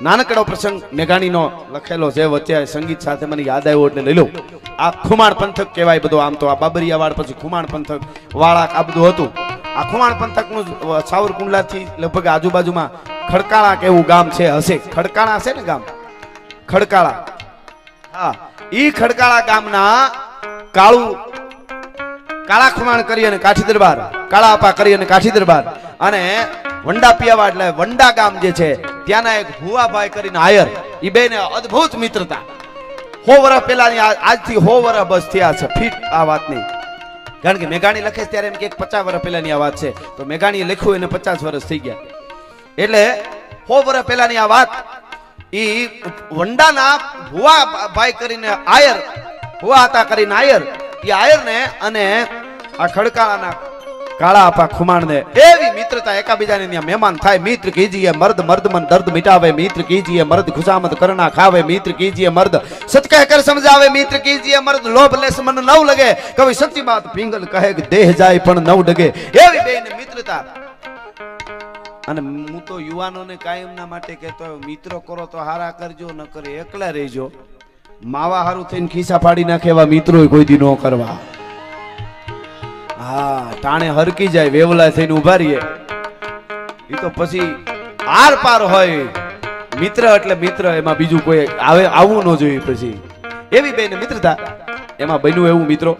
નાનકડો પ્રસંગ મેઘાણીનો લખેલો છે, વચ્ચે સંગીત સાથે મને યાદ આવ્યો એટલે લઈ લઉં. આ ખુમાણ પંથક કહેવાય બધું. આમ તો આ બાબરિયાવાડ પછી ખુમાણ પંથક વાળા આ બધું હતું. આ ખુમાણ પંથકનું સાવરકુંડલાથી લગભગ આજુબાજુમાં ખડકાળા કેવું ગામ છે, હશે ખડકાળા હશે ને ગામ, ખડકાળા. હા, ઈ ખડકાળા ગામના કાળા ખુમાણ કરી અને કાઠી દરબાર, કાળા આપા કરી અને કાઠી દરબાર અને વંડા પિયાવા એટલે વંડા ગામ જે છે ત્યાંના એક ભુવાભાઈ કરીને આયર, ઈ બેને અદ્ભુત મિત્રતા. 100 વર્ષ પહેલાની, આજથી 100 વર્ષ બસ થયા છે ફીટ આ વાતની. કારણ કે મેઘાણી લખે ત્યારે એમ કે 50 વર્ષ પહેલાની આ વાત છે, તો મેઘાણીએ લખ્યું એને 50 વર્ષ થઈ ગયા. એટલે 100 વર્ષ પહેલાની આ વાત. ઈ વંડાના ભુવાભાઈ કરીને આયર, ભુવા હતા કરીને આયર, ઈ આયર ને અને આ ખડકાળાના કાળા આપા ખુમાણ ને એવી મિત્રતા, એકાબીજાને ત્યાં મહેમાન થાય. મિત્ર કીજીએ મર્દ મર્દ મન દર્દ મિટાવે, મિત્ર કીજીએ મર્દ ખુશામત કરના ખાવે, મિત્ર કીજીએ મર્દ સચ કહ કર સમજાવે, મિત્ર કીજીએ મર્દ લોભ લેસ મન નવ લગે, કવિ સચ્ચી બાત પિંગલ કહે કે દેહ જાય પણ નવ ડગે. એવી બેને મિત્રતા. અને હું તો યુવાનોને કાયમના માટે કહેતો, મિત્રો કરો તો હારા કરજો, ન કરે એકલા રહેજો. માવા હારું થઈને ખિસ્સા ફાડી નાખે એવા મિત્રો કોઈ દી ન કરવા. હા, ટાણે હરકી જાય વેવલા થઈને ઉભા રહીએ, એ તો પછી આર પાર હોય. મિત્ર એટલે મિત્ર, એમાં બીજું કોઈ આવે આવવું ન જોઈએ. પછી એવી બેને મિત્રતા, એમાં બન્યું એવું મિત્રો,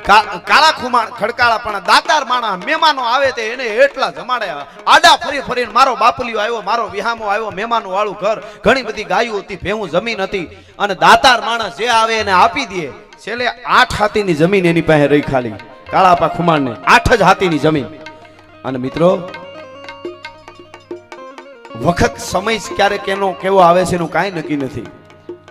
કાળા ખુમાણ ખડકાળા પણ દાતાર માણા મહેમાનો આવે તે એને એટલા જમાડે. આડા ફરી ફરીને મારો બાપલીઓ આવ્યો, મારો વિહામો આવ્યો, મહેમાનો વાળું ઘર, ઘણી બધી ગાયો હતી, ભેહું જમીન હતી, અને દાતાર માણસ જે આવે એને આપી દે. છેલ્લે 8 હાથીની જમીન એની પાસે રહી ખાલી, કાળા આપા ખુમાણને 8 જ હાથીની જમીન. અને મિત્રો, વખત સમય ક્યારે કેવો આવે છે એનું કાંઈ નક્કી નથી.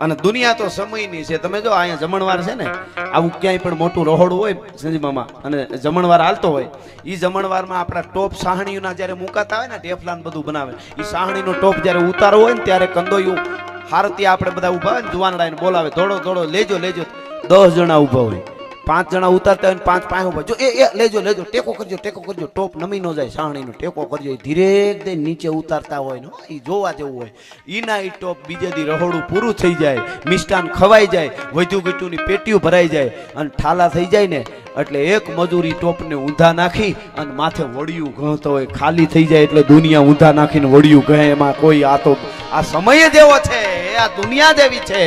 અને દુનિયા તો સમયની છે. તમે જો અહીંયા જમણવાર છે ને, આવું ક્યાંય પણ મોટું રહોડું હોય સંજીમામાં અને જમણવાર હાલતો હોય, એ જમણવારમાં આપણા ટોપ સાહણીઓના જ્યારે મુકાતા હોય ને, ટેફલાન બધું બનાવે, એ સાહણીનો ટોપ જ્યારે ઉતારવો હોય ને ત્યારે કંદોયું હારતી આપણે બધા ઉભા હોય ને, જુવાનડાઈને બોલાવે, ધોડો ધોડો લેજો લેજો. 10 જણા ઉભા હોય, 5 જણા ઉતારતા હોય ને 5 પાસે ઉભા. જો એ લેજો લેજો, ટેકો કરજો ટેકો કરજો, ટોપ નમી ન જાય, સાહણીનો ટેકો કરજો. એ ધીરે દે નીચે ઉતારતા હોય ને, એ જોવા જેવું હોય. ઈના ઈ ટોપ બીજે દી રહોડું પૂરું થઈ જાય, મિષ્ટાન ખવાઈ જાય, વધુ ગીટુની પેટીઓ ભરાઈ જાય અને ઠાલા થઈ જાય ને, એટલે એક મજૂરી ટોપને ઊંધા નાખી અને માથે વડિયું ઘણતો હોય. ખાલી થઈ જાય એટલે દુનિયા ઊંધા નાખીને વડિયું કહે. એમાં કોઈ આ તો આ સમય જેવો છે, આ દુનિયા જેવી છે.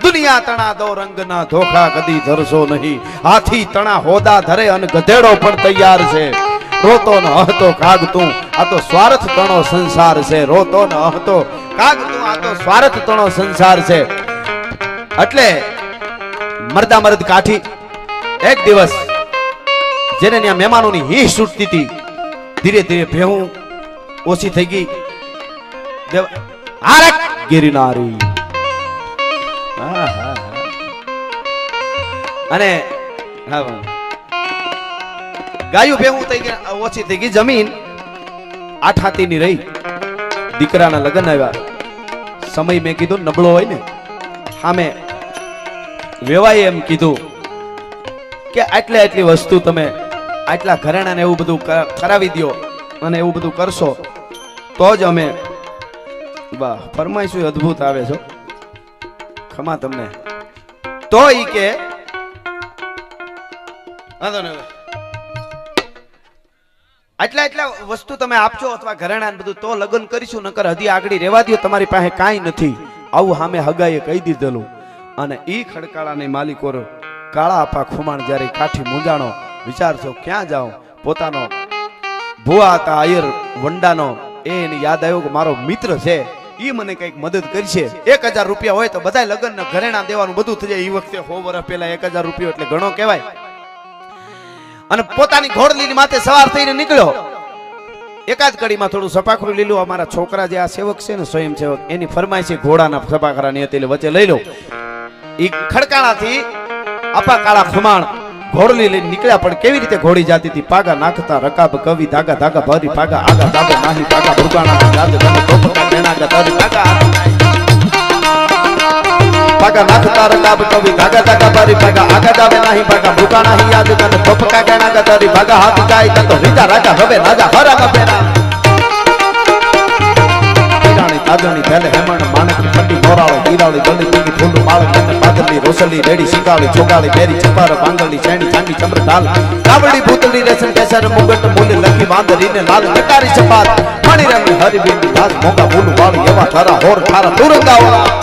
દુનિયા તણા દો રંગના ધોખા કદી ધરશો નહીં, હાથી તણા હોદા ધરે અને ગધેડો પણ તૈયાર છે. રોતો ન હતો કાગ તું, આ તો સ્વાર્થ તણો સંસાર છે. રોતો ન હતો કાગ તું, આ તો સ્વાર્થ તણો સંસાર છે. એટલે મરદા મરદ કાઠી એક દિવસ જેને ત્યાં મહેમાનોની હિ છૂટતી હતી, ધીરે ધીરે ભેહું ઓછી થઈ ગઈ. આરક ગિરનારી અને ગાયું ભેહું થઈ ગયા, ઓછી થઈ ગઈ. જમીન 8 હાથીની રહી. દીકરાના લગ્ન આવ્યા. સમય મેં કીધું નબળો હોય ને, સામે વેવાય એમ કીધું કે આટલી વસ્તુ તમે આટલા ઘરેણાને એવું બધું કરાવી દો અને એવું બધું કરશો તો જ અમે. વાહ, ફરમાઈશું અદ્ભુત આવે છો, ખમા તમને. તો ઈ કે આટલા વસ્તુ તમે આપજો અથવા ઘરેણા બધું તો લગ્ન કરીશું, નકર હજી આગળ રહેવા દો, તમારી પાસે કાંઈ નથી. આવું સામે હગાઈએ કહી દીધેલું. અને ઈ ખડકાળાની માલિકો કાળા આપા ખુમાણ જ્યારે કાઠી મૂંઝાણો, વિચારશો ક્યાં જાઓ. પોતાનો ભુવા હતા આયર વંડાનો, એને યાદ આવ્યો કે મારો મિત્ર છે, ઈ મને કઈક મદદ કરશે. 1000 રૂપિયા હોય તો બધા લગ્ન ઘરેણા દેવાનું બધું થઈ જાય. એ વખતે 100 વર્ષ પહેલા 1000 રૂપિયા એટલે ઘણો કહેવાય. અને પોતાની ઘોડલીની માથે સવાર થઈને નીકળ્યો. એકાદ કડીમાં થોડું સપાખરું લીલું. અમારા છોકરા જે આ સેવક છે ને, સ્વયંસેવક, એની ફરમાઈ છે ઘોડાના સપાખરાની હતી, એટલે વચ્ચે લઈ લો. ઈ ખડકાળાથી આપા કાળા ખુમાણ ઘોડલી લઈને નીકળ્યા. પણ કેવી રીતે ઘોડી જાતી હતી? પાગા નાખતા રકાબ કવિ ધાગા ધાગા ભરી પાગા આગા ધાગા નાહી પાગા ભૂકાણા યાદ ગમે ટોપકા બેણાગા તરી પાગા પાગા નાખતા રકાબ કવિ ધાગા ધાગા ભરી પાગા આગા જાવે નાહી પાગા ભૂકાણા યાદ ગમે ટોપકા બેણાગા તરી પાગા હાથ ગાય તો રીજા રાજા હવે રાજા હરા બેના નાગણી ભેલે હેમણ માણકી પટ્ટી મોરાળો હીરાળી ગળી પીલી ફૂલ બાળક અને બાદલી રોસલી રેડી શિકાળી ચોગાળી બેરી ચપાર બાંગલી શેણી ચાંદી ચમર ઢાલ કાવડી ભૂતલી રેશમ કેસર મુગટ મૂલી લખી વાંદરીને લાલ નકારી ચપાત પાણી રંગ હરિબીન ધાસ મોગા ફૂલ વાળી એવા ઠારા હોર ઠારા તુરંગાવાળા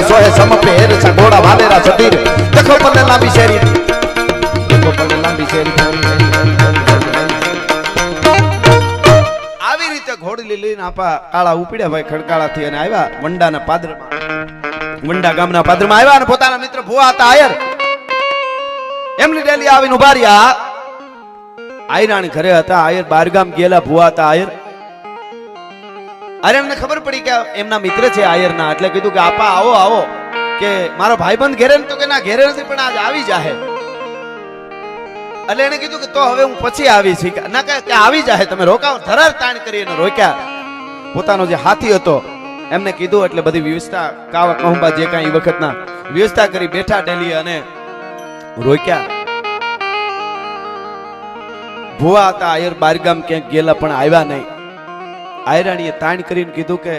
સોહે સમપે હેર છે ઘોડા વાલેરા છતીર દેખો પલ્લે લાંબી શેરી દેખો પલ્લે લાંબી શેરી આવી રીતે ઘોડી લઈને આપા કાળા ઉપડ્યા ભાઈ ખડકાળા થી અને આવ્યા વંડાના પાદરમાં વંડા ગામના પાદરમાં આવ્યા અને પોતાના મિત્ર ભુવા હતા આયર એમની ડેલી આવીને ઉભા રહ્યા આયરાણી ઘરે હતા આયર બારગામ ગયેલા ભુવા હતા આયર અરે એમને ખબર પડી કે એમના મિત્ર છે આયરના એટલે કીધું કે આપા આવો આવો કે મારો ભાઈબંધ ઘેરે તો કે ના ઘેરે નથી પણ આજ આવી જાહે એટલે એને કીધું કે તો હવે હું પછી આવીશ ના કે આવી જાહે તમે રોકાવો ધરાર તાણ કરી એને રોક્યા પોતાનો જે હાથી હતો એમને કીધું એટલે બધી વ્યવસ્થા કાવા કહુંબા જે કાંઈ વખતના વ્યવસ્થા કરી બેઠા ડેલી અને રોક્યા ભુવા હતા આયર બારગામ ક્યાંક ગયેલા પણ આવ્યા નહીં આયરાણીએ તાણ કરીને કીધું કે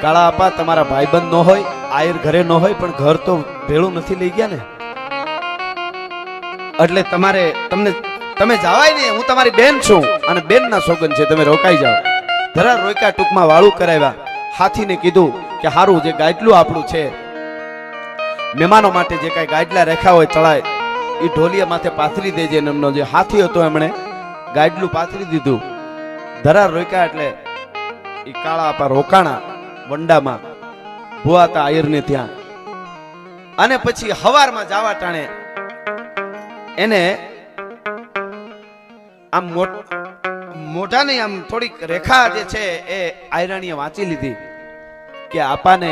કાળા આપા તમારા ભાઈબંધ ન હોય આયર ઘરે ન હોય પણ ઘર તો ભેળું નથી લઈ ગયા ને એટલે તમે જવાય ને હું તમારી બેન છું અને બેન ના સોગન છે તમે રોકાઈ જાઓ ધરા રોક્યા ટૂંકમાં વાળું કરાવ્યા હાથીને કીધું કે હારું જે ગાડલું આપણું છે મહેમાનો માટે જે કાંઈ ગાડલા રેખા હોય ચડાય એ ઢોલિયા માથે પાથરી દેજે એમનો જે હાથી હતો એમણે ગાડલું પાથરી દીધું ધરા રોક્યા એટલે એ કાળા આપા રોકાણા વંડામાં ભુવા હતા આયરને ત્યાં અને પછી હવારમાં જાવા ટાણે એને આમ મોઢાની આમ થોડીક રેખા જે છે એ આયરાણીએ વાંચી લીધી કે આપાને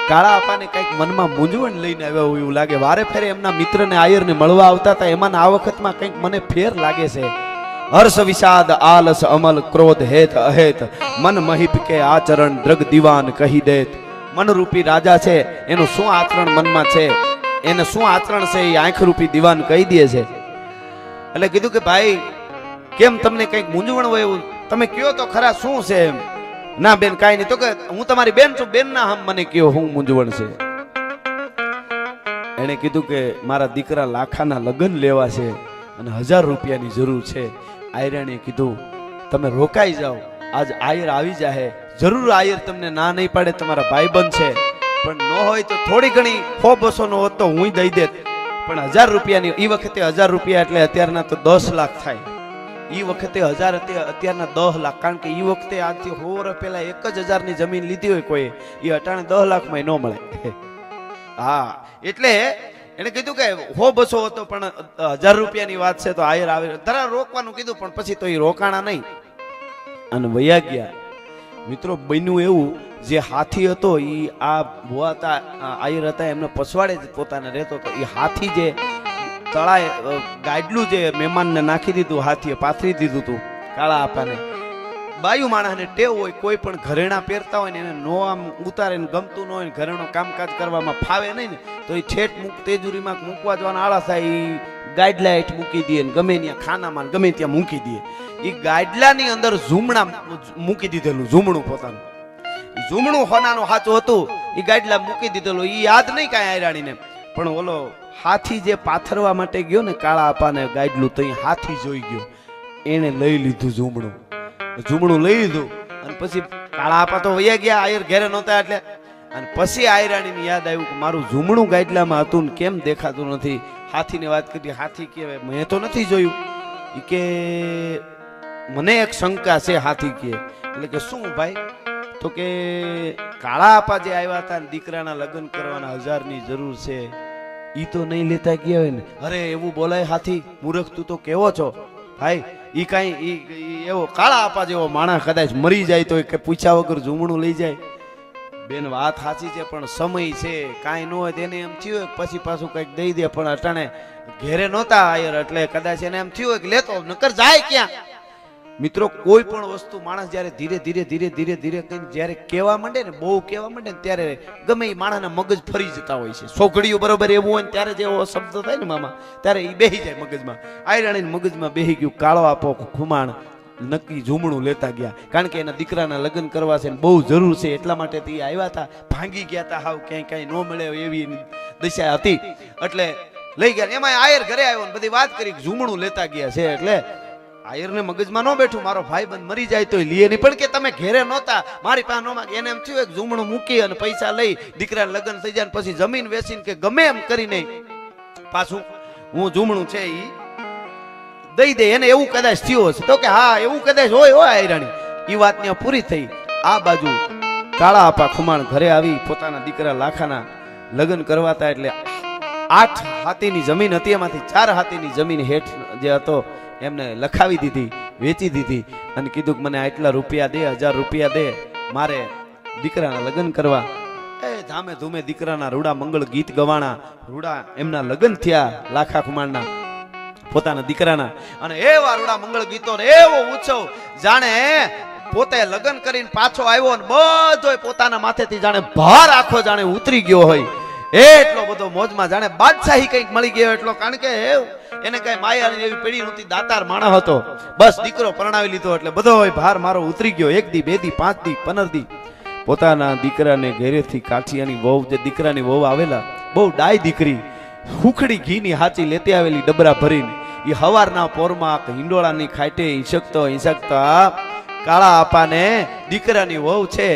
કાળા આપાને કઈક મનમાં મૂંઝવણ લઈને આવ્યા હોય એવું લાગે વારે ફેરે એમના મિત્રને આયરને મળવા આવતા હતા એમાં આ વખતમાં કઈક મને ફેર લાગે છે હર્ષ વિષાદ આલસ અમલ ક્રોધ હેત અહેત મન મહિપ કે આચરણ દ્રગ દીવાન કહી દેત મનરૂપી રાજા છે એનું શું આચરણ મનમાં છે એને શું આચરણ છે એ આંખ રૂપી દીવાન કહી દે છે એટલે કીધું કે ભાઈ કેમ તમને કઈક મૂંઝવણ હોય એવું તમે કયો તો ખરા શું છે એમ ના બેન કાઈ નહીં તો કે હું તમારી બેન છું બેન ના હમ મને કયો હું મૂંઝવણ છે એને કીધું કે મારા દીકરા લાખાના લગ્ન લેવા છે અને 1000 રૂપિયાની જરૂર છે આયરાણીએ કીધું તમે રોકાઈ જાઓ આજ આયર આવી જાહે જરૂર આયર તમને ના નહીં પાડે તમારા ભાઈબંધ છે પણ ન હોય તો થોડી ઘણી 100-200 નો હોત તો હું દઈ દેત પણ 1000 રૂપિયાની ઈ વખતે 1000 રૂપિયા એટલે અત્યારના તો 10 લાખ થાય ઈ વખતે 1000 અત્યારના 10 લાખ કારણ કે ઈ વખતે આજથી 100 વર્ષ પહેલા 1000 ની જમીન લીધી હોય કોઈ ઈ અટાણે 10 લાખમાં ન મળે હા એટલે એને કીધું કે 100-200 હતો પણ 1000 રૂપિયાની વાત છે તો આયર આવે ધરા રોકવાનું કીધું પણ પછી તો એ રોકાણા નહીં અને વયા ગયા મિત્રો બન્યું એવું જે હાથી હતો એ આ ભુવા હતા આયર હતા એમને પછવાડે જ પોતાને રહેતો હતો એ હાથી જે તળાએ ગાડલું જે મહેમાનને નાખી દીધું હાથીએ પાથરી દીધું હતું કાળા આપાને બાયુ માણસને ટેવ હોય કોઈ પણ ઘરેણા પહેરતા હોય ને એને નો આમ ઉતારે ને ગમતું ન હોય ને ઘરેણું કામકાજ કરવામાં ફાવે નહીં ને તો એ ઠેઠ તેજુરીમાં મૂકવા જવાના આળા થાય એ ગાડલા હેઠ મૂકી દે ને ગમે ત્યાં ખાનામાં ગમે ત્યાં મૂકી દે એ ગાડલાની અંદર ઝૂમણા મૂકી દીધેલું ઝૂમણું પોતાનું ઝૂમણું હોનાનું સાચું હતું એ ગાડલા મૂકી દીધેલું એ યાદ નહીં કાંઈ આયરાણીને પણ ઓલો હાથી જે પાથરવા માટે ગયો ને કાળા આપાને ગાડલું તો હાથી જોઈ ગયો એને લઈ લીધું ઝૂમણું ઝૂમણું લઈ લીધું અને પછી કાળા આપા તો વયા ગયા, આયર ઘેરે નહોતા એટલે. અને પછી આયરાણીને યાદ આવ્યું કે મારું ઝૂમણું ગાડલામાં હતું ને કેમ દેખાતું નથી. હાથીને વાત કરી, હાથી કે મેં તો નથી જોયું. ઈ કે મને એક શંકા છે. હાથી કે એટલે કે શું ભાઈ? તો કે કાળા આપા જે આવ્યા હતા દીકરાના લગ્ન કરવાના 1000ની જરૂર છે, ઈ તો નહીં લેતા ગયા હોય ને. અરે એવું બોલાય હાથી? મૂર્ખ તું તો કેવો છો ભાઈ? ઈ કાંઈ એવો કાળા આપા જેવો માણસ કદાચ મરી જાય તો કે પૂછ્યા વગર ઝૂમણું લઈ જાય? બેન વાત સાચી છે, પણ સમય છે, કાંઈ ન હોય તેને એમ થયું પછી પાછું કંઈક દઈ દે. પણ અટાણે ઘેરે નહોતા આયર એટલે કદાચ એને એમ થયું કે લેતો નકર જાય ક્યાં. મિત્રો કોઈ પણ વસ્તુ માણસ જ્યારે ધીરે ધીરે ધીરે ધીરે ધીરે કઈ જ્યારે કહેવા માંડે ને, બહુ કહેવા માંડે ને, ત્યારે ગમે એ માણસના મગજ ફરી જતા હોય છે. સોઘડીઓ બરોબર એવું હોય ને ત્યારે જેવો શબ્દ થાય ને મામા, ત્યારે એ બેહી જાય મગજમાં. આયરાણી મગજમાં બેહી ગયું કાળો આપો ખુમાણ નક્કી ઝૂમણું લેતા ગયા, કારણ કે એના દીકરાના લગ્ન કરવા છે ને બહુ જરૂર છે, એટલા માટે તે આવ્યા હતા. ભાંગી ગયા હતા, હાવ ક્યાંય કાંઈ ન મળે એવી દશા હતી એટલે લઈ ગયા. એમાં આયર ઘરે આવ્યો ને બધી વાત કરી ઝૂમણું લેતા ગયા છે. એટલે આયરને મગજમાં ન બેઠું મારો ભાઈબંધ મરી જાય તો લીએ નહીં, પણ કે તમે ઘેરે નહોતા, મારી પાસે નો માંગે. એને એમ થયું એક ઝૂમણું મૂકી અને પૈસા લઈ દીકરાને લગ્ન થઈ જાય ને પછી જમીન વેચીને કે ગમે એમ કરીને પાછું હું ઝૂમણું છે ઈ દઈ દે. એને એવું કદાચ થયું હશે તો કે હા એવું કદાચ હોય આયરાણી. ઈ વાત ત્યાં પૂરી થઈ. આ બાજુ કાળા આપા ખુમાણ ઘરે આવી પોતાના દીકરા લાખાના લગ્ન કરવાતા. એટલે 8 હાથીની જમીન હતી, એમાંથી 4 હાથીની જમીન હેઠ જે હતો એમને લખાવી દીધી, વેચી દીધી અને કીધું કે મને આટલા રૂપિયા દે, 1000 રૂપિયા દે, મારે દીકરાના લગ્ન કરવા. એ ધામે ધૂમે દીકરાના રૂડા મંગળ ગીત ગવાણા. રૂડા એમના લગ્ન થયા લાખા ખુમાણના પોતાના દીકરાના. અને એવા રૂડા મંગળ ગીતો ને એવો ઉત્સવ જાણે પોતે લગ્ન કરીને પાછો આવ્યો ને બધો પોતાના માથેથી જાણે ભાર આખો જાણે ઉતરી ગયો હોય એટલો બધો મોજમાં, જાણે બાદશાહી કંઈક મળી ગયો એટલો. કારણ કે એને કઈ માયાની એવી પેઢી નહોતી, દાતાર માણસ હતો. બસ દીકરો પરણાવી લીધો એટલે બધો ભાર મારો ઉતરી ગયો. 1 દી 2 દી 5 દી 15 દી પોતાના દીકરાને ઘેરેથી કાઠિયાની વહુ, જે દીકરાની વહુ આવેલા, બહુ ડાય દીકરી, હુખડી ઘીની હાચી લેતી આવેલી ડબરા ભરીને. એ હવારના પોરમાં હિંડોળાની ખાટે હિંસકતા કાળા આપાને દીકરાની વહુ છે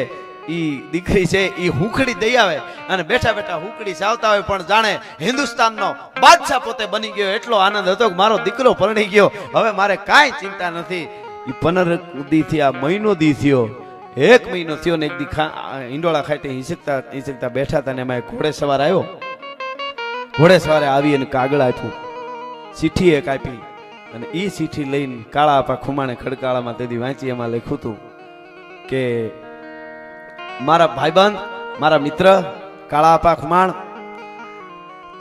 ઈ દીકરી છે ઈ હુખડી દઈ આવે અને બેઠા બેઠા હુખડી ચાવતા હોય. પણ જાણે હિન્દુસ્તાનનો બાદશાહ પોતે બની ગયો એટલો આનંદ હતો કે મારો દીકરો પરણી ગયો, હવે મારે કાંઈ ચિંતા નથી. ઈ 15 દી થી આ મહિનો દી થયો, 1 મહિનો થયો ને એક દી હિંડોળા ખાટે હિંસકતા બેઠા હતા ને એમાં ઘોડે સવાર આવ્યો. ઘોડે સવારે આવી અને કાગળ આપ્યું, ચીઠી એક આપી અને ઈ ચીઠી લઈને કાળા આપા ખુમાણે ખડકાળામાં તેથી વાંચી. એમાં લખ્યું હતું કે મારા ભાઈબંધ, મારા મિત્ર કાળા આપા ખુમાણ,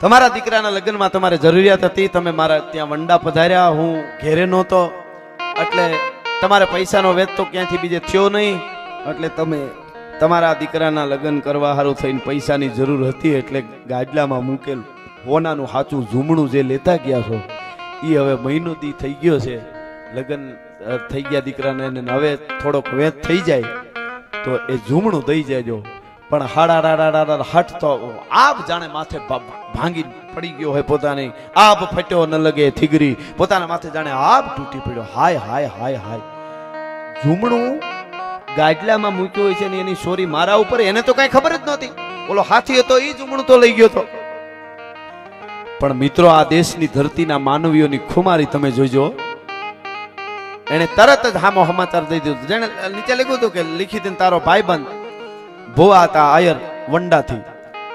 તમારા દીકરાના લગ્નમાં તમારે જરૂરિયાત હતી, તમે મારા ત્યાં વંડા પધાર્યા, હું ઘેરે નહોતો એટલે તમારે પૈસાનો વેચ તો ક્યાંથી બીજે થયો નહીં, એટલે તમે તમારા દીકરાના લગ્ન કરવા સારું થઈને પૈસાની જરૂર હતી એટલે ગાડલામાં મૂકેલ હોનાનું સાચું ઝૂમણું જે લેતા ગયા છો એ હવે મહિનો દી થઈ ગયો છે, લગ્ન થઈ ગયા દીકરાને, હવે થોડોક વેચ થઈ જાય તો એ ઝૂમણું દઈ જાયજો. પણ હાડા હટ તો આબ જાણે માથે ભાંગી પડી ગયો હોય, પોતાની આબ ફટ્યો ન લગે થીગરી, પોતાના માથે જાણે આબ તૂટી પડ્યો. હાય હાય હાય હાય, ઝૂમણું ગાડલામાં મૂક્યો હોય છે ને એની સોરી મારા ઉપર, એને તો કઈ ખબર જ નહોતી. ઓલો હાથી હતો એ ઝૂમણું તો લઈ ગયો હતો. પણ મિત્રો આ દેશની ધરતીના માનવીઓની ખુમારી તમે જોજો, એને તરત જ હામો સમાચાર દઈ દીધું. જેને નીચે લખ્યું હતું કે લીખી દે તારો ભાઈબંધ ભોવા હતા આયર વંડાથી,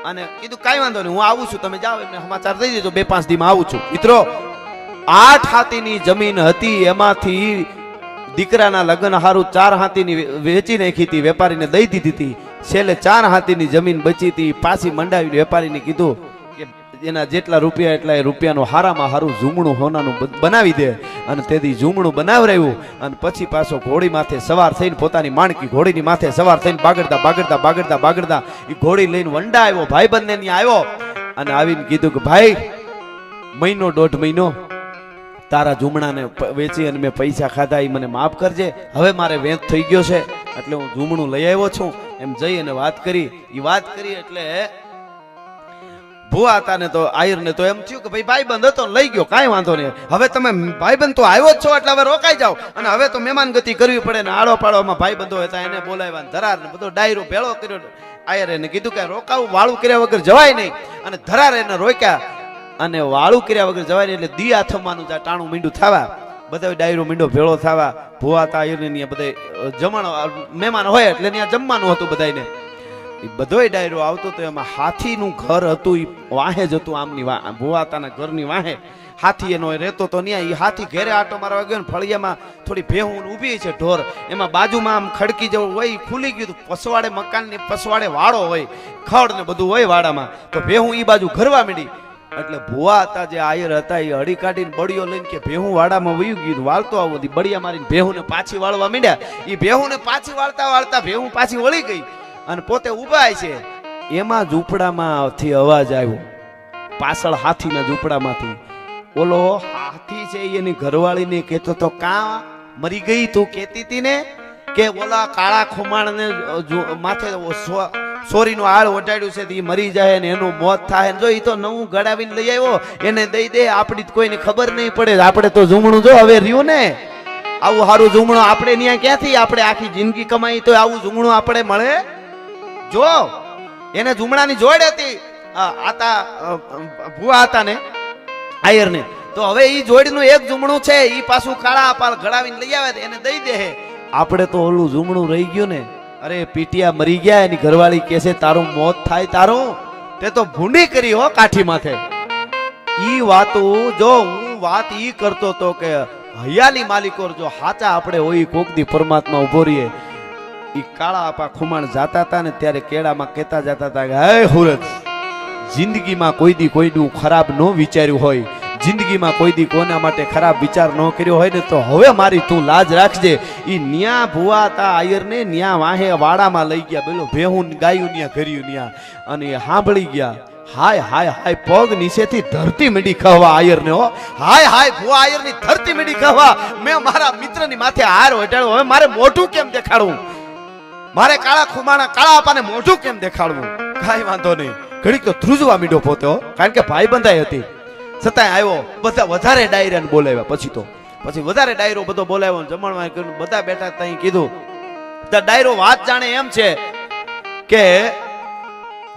અને કીધું કાંઈ વાંધો નહીં હું આવું છું, તમે જાઓ, એમને સમાચાર દઈ દેજો, 2-5 દીમાં આવું છું. મિત્રો 8 હાથીની જમીન હતી, એમાંથી દીકરાના લગ્ન હારું 4 હાથીની વેચી નાખી હતી, વેપારીને દઈ દીધી હતી. છેલ્લે 4 હાથીની જમીન બચી હતી, પાછી મંડાવી વેપારીને કીધું કે એના જેટલા રૂપિયા એટલા એ રૂપિયાનું હારામાં હારું ઝૂમણું હોનાનું બનાવી દે. અને તેથી ઝૂમણું બનાવરાયું અને પછી પાછો ઘોડી માથે સવાર થઈને પોતાની માણકી ઘોડીની માથે સવાર થઈને બાગડતા એ ઘોડી લઈને વંડા આવ્યો, ભાઈબંધને ત્યાં આવ્યો અને આવીને કીધું કે ભાઈ 1.5 મહિનો તારા ઝૂમણાને વેચી અને મેં પૈસા ખાધા, એ મને માફ કરજે, હવે મારે વેચ થઈ ગયો છે એટલે હું ઝૂમણું લઈ આવ્યો છું. એમ જઈ અને વાત કરી. એ વાત કરી એટલે ભુવા હતા ને તો આયર ને તો એમ થયું કે ભાઈ ભાઈબંધ હતો લઈ ગયો, કાંઈ વાંધો નહીં, હવે તમે ભાઈબંધ તો આવ્યો જ છો એટલે હવે રોકાઈ જાઓ, અને હવે તો મહેમાન ગતિ કરવી પડે ને આડો પાડોમાં ભાઈબંધો હતા એને બોલાવ્યા, ધરાર ને બધો ડાયરો ભેળો કર્યો. આયર એને કીધું કે રોકાવું, વાળું કર્યા વગર જવાય નહીં, અને ધરાર એને રોક્યા, અને વાળું કર્યા વગર જવાય નહીં એટલે દી આથમવાનું ટાણું મીંડું થવા, બધા ડાયરો મીંડો ભેળો થવા. ભુવા હતા આયર ને બધા જમણ મહેમાન હોય એટલે ત્યાં જમવાનું હતું બધાને. એ બધોય ડાયરો આવતો તો એમાં હાથીનું ઘર હતું, એ વાહે જ હતું, આમની ભુવાતાના ઘરની વાહે હાથી એનો રહેતો તો ત્યાં. એ હાથી ઘેરે આટો મારવા ગયો ને ફળિયામાં થોડી ભેહું ઊભી છે ઢોર, એમાં બાજુમાં આમ ખડકી જેવું હોય, ખુલી ગયું પસવાડે, મકાનની પસવાડે વાડો હોય, ખડ ને બધું હોય વાડામાં, તો ભેહું એ બાજુ ઘરવા માંડી. એટલે ભુવા હતા જે આયર હતા એ અડી કાઢીને બળીઓ લઈને કે ભેહું વાડામાં વયું ગયું, વાળતો આવો બળિયા મારીને ભેહું ને પાછી વાળવા માંડ્યા. એ ભેહું ને પાછી વાળતા વાળતા ભેહું પાછી વળી ગઈ અને પોતે ઉભા છે. એમાં ઝૂંપડામાંથી અવાજ આવ્યો, પાછળ હાથીના ઝૂંપડામાંથી. ઓલો હાથી છે એની ઘરવાળીને કહેતો તો કા મરી ગઈ તું કહેતી હતી ને કે ઓલા કાળા ખુમાણ ને માથે સોરીનું આળ ઓઢાડ્યું છે એ મરી જાય ને એનું મોત થાય, જો એ તો નવું ગળાવીને લઈ આવ્યો, એને દઈ દે, આપણી કોઈને ખબર નહીં પડે. આપણે તો ઝૂમણું જો હવે રહ્યું ને, આવું સારું ઝૂમણું આપણે ત્યાં ક્યાંથી, આપણે આખી જિંદગી કમાઈ તો આવું ઝૂમણું આપણે મળે? જો એને ઝૂમણાની જોડ હતી આતા ભુવા હતા ને આયર ને, તો હવે ઈ જોડનું એક ઝૂમણું છે, ઈ પાછું કાળા પાલ ઘડાવીને લઈ આવે એને દઈ દે. આપણે તો ઓલું ઝૂમણું રહી ગયું ને, અરે પીટિયા મરી ગયા, એની ઘરવાળી કહે છે તારું મોત થાય, તારું તે તો ભૂંડી કરી હો કાઠી માથે. ઈ વાતો જો હું વાત ઈ કરતો તો કે હયાલી માલિકો જો હાચા આપણે હોય કોક દી પરમાત્મા ઉભો રહીએ. ઈ કાળા આપા ખુમાણ જાતા હતા ને ત્યારે કેળામાં કહેતા જતા હતા કે હે હુરત, જિંદગીમાં કોઈ દી કોઈનું ખરાબ ન વિચાર્યું હોય, જિંદગીમાં કોઈ દી કોના માટે ખરાબ વિચાર ન કર્યો હોય ને તો હવે મારી તું લાજ રાખજે. ઈ ન્યા ભુવા હતા આયર ને ન્યા વાહે વાડામાં લઈ ગયા, પેલો ભેહું ગાયું ન્યા કર્યું ન્યા, અને એ સાંભળી ગયા. હાય હાય હાય પગ નીચેથી ધરતી મીડી કહવા આયર ને, હો હાય હાય ભુવા આયર ની ધરતી મીડી કહવા. મેં મારા મિત્ર ની માથે હાર ઓઢાડ્યો, હવે મારે મોઢું કેમ દેખાડવું, મારે કાળા ખુમાણા કાળા આપાને મોઢું કેમ દેખાડવું? કાંઈ વાંધો નહીં, ઘડીક તો ધ્રુજવા મીડો પોતે, કારણ કે ભાઈ બંધાઈ હતી છતાંય આવ્યો. બધા વધારે ડાયરાને બોલાવ્યા, પછી વધારે ડાયરો બધો બોલાવ્યો, જમણવાર કર્યું, બધા બેઠા ત્યાં કીધું. ડાયરો વાત જાણે એમ છે કે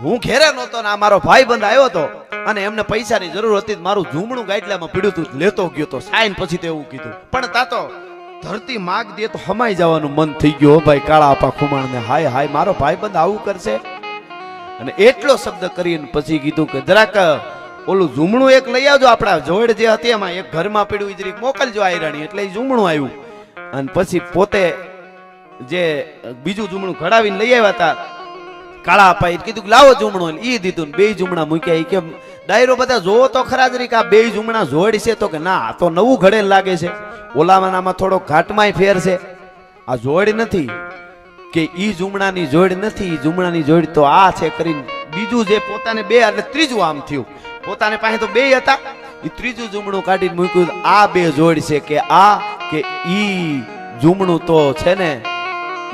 હું ઘેરે નહોતો ને આ મારો ભાઈ બંધ આવ્યો હતો અને એમને પૈસાની જરૂર હતી, મારું ઝૂમણું ગાઈટલામાં પીડ્યું હતું, લેતો ગયો તો સાઈન. પછી તો એવું કીધું, પણ તાતો ધરતી માગ દે તો હમાઈ જવાનું મન થઈ ગયું ભાઈ કાળા આપા ખુમાણ ને. હાય હાય મારો ભાઈ બંધ આવું કરશે, અને એટલો શબ્દ કરીને પછી કીધું કે જરાક ઓલું ઝૂમણું એક લઈ આવજો, આપણા જોડ જે હતી એમાં એક ઘરમાં પીડ્યું જરીક મોકલજો આયરાણી. એટલે એ ઝૂમણું આવ્યું, અને પછી પોતે જે બીજું ઝૂમણું ઘડાવીને લઈ આવ્યા હતા કાળા અપાઈ કીધું લાવો ઝૂમણું, ઈ દીધું ને બે ઝૂમણા મૂક્યા. ઈ કે ડાયરો બધા જોવો તો ખરા જરીક આ બે ઝૂમણા જોડ છે, તો કે ના આ તો નવું ઘડેલ લાગે છે, ઓલામાં આમાં થોડો ઘાટમાંય ફેર છે, આ જોડ નથી કે ઈ ઝૂમણાની જોડ નથી, ઈ ઝૂમણાની જોડ તો આ છે કરીને બીજું જે પોતાને બે એટલે ત્રીજું આમ થયું, પોતાને પાસે તો બે હતા, ઈ ત્રીજું ઝૂમણું કાઢીને મૂક્યું. આ બે જોડ છે કે આ કે ઈ ઝૂમણું તો છે ને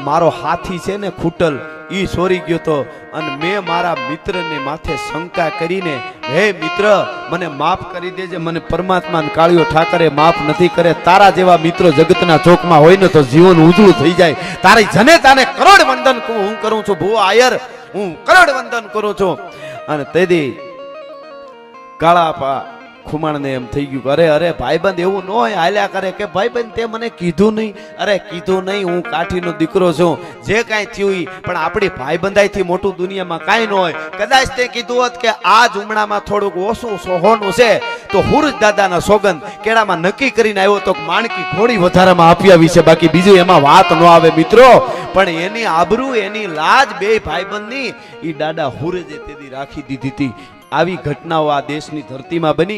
મારો હાથી છે ને ખૂટલ ઈ સોરી ગયો તો, અને મેં મારા મિત્રને માથે શંકા કરીને હે મિત્ર મને માફ કરી દેજે, મને પરમાત્મા કાળિયો ઠાકરે માફ નથી કરે. તારા જેવા મિત્રો જગતના ચોકમાં હોય ને તો જીવન ઉજળું થઈ જાય. તારી જનેતાને કરોડ વંદન હું કરું છું ભુવા આયર, હું કરોડ વંદન કરું છું. અને તેથી કાળા ખુમાણને એમ થઈ ગયું, અરે અરે ભાઈબંધ એવું ન હોય, હાલ્યા કરે કે ભાઈબંધ તે મને કીધું નહીં. અરે કીધું નહીં, હું કાઠીનો દીકરો છું, જે કાંઈ થયું પણ આપણી ભાઈબંધાઈથી મોટું દુનિયામાં કાંઈ ન હોય. કદાચ તે કીધું હોત કે આ ઝૂમણામાં થોડુંક ઓછું સોહોનું છે તો હુરજ દાદાના સોગંદ કેળામાં નક્કી કરીને આવ્યો તો માણકી ઘોડી વધારામાં આપી આવી છે, બાકી બીજું એમાં વાત ન આવે મિત્રો. પણ એની આબરૂ એની લાજ બે ભાઈબંધની ઈ દાદા હુરજે તેથી રાખી દીધી હતી. આવી ઘટનાઓ આ દેશની ધરતીમાં બની.